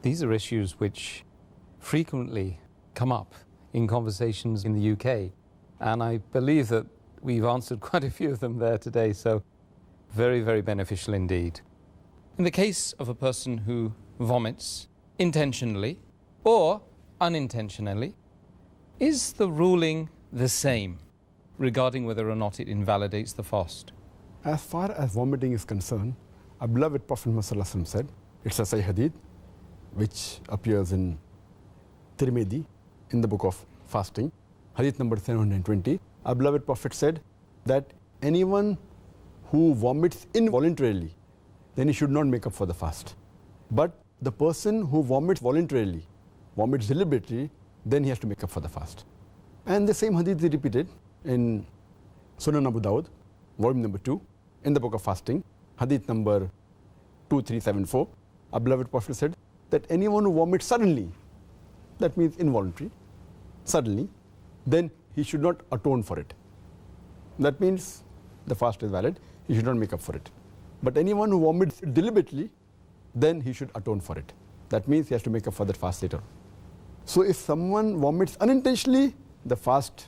These are issues which frequently come up in conversations in the UK, and I believe that we've answered quite a few of them there today, so very, very beneficial indeed. In the case of a person who vomits intentionally or unintentionally, is the ruling the same regarding whether or not it invalidates the fast? As far as vomiting is concerned, our beloved Prophet Muhammad said, it's a Sahih Hadith, which appears in Tirmidhi, in the book of fasting, Hadith number 720. Our beloved Prophet said that anyone who vomits involuntarily, then he should not make up for the fast. But the person who vomits voluntarily, vomits deliberately, then he has to make up for the fast. And the same hadith is repeated in Sunan Abu Dawud, volume number 2, in the book of fasting, hadith number 2374. Our beloved Prophet said that anyone who vomits suddenly, that means involuntary, suddenly, then he should not atone for it. That means the fast is valid, he should not make up for it. But anyone who vomits deliberately, then he should atone for it. That means he has to make up for that fast later. So if someone vomits unintentionally, the fast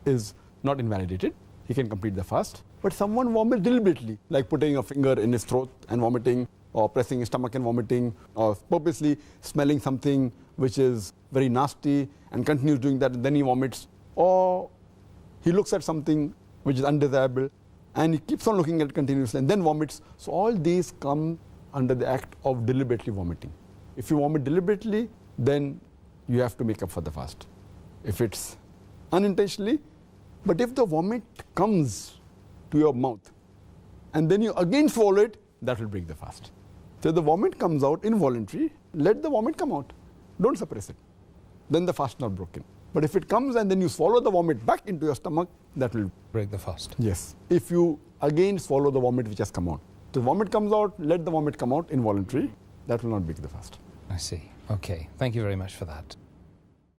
is not invalidated, he can complete the fast. But someone vomits deliberately, like putting a finger in his throat and vomiting, or pressing his stomach and vomiting, or purposely smelling something which is very nasty and continues doing that, and then he vomits, or he looks at something which is undesirable and he keeps on looking at it continuously and then vomits. So all these come under the act of deliberately vomiting. If you vomit deliberately, then you have to make up for the fast. If it's unintentionally, but if the vomit comes to your mouth and then you again swallow it, that will break the fast. So if the vomit comes out involuntary, let the vomit come out. Don't suppress it. Then the fast is not broken. But if it comes and then you swallow the vomit back into your stomach, that will break the fast. Yes. If you again swallow the vomit which has come out. The vomit comes out, let the vomit come out involuntary. That will not break the fast. I see. Okay. Thank you very much for that.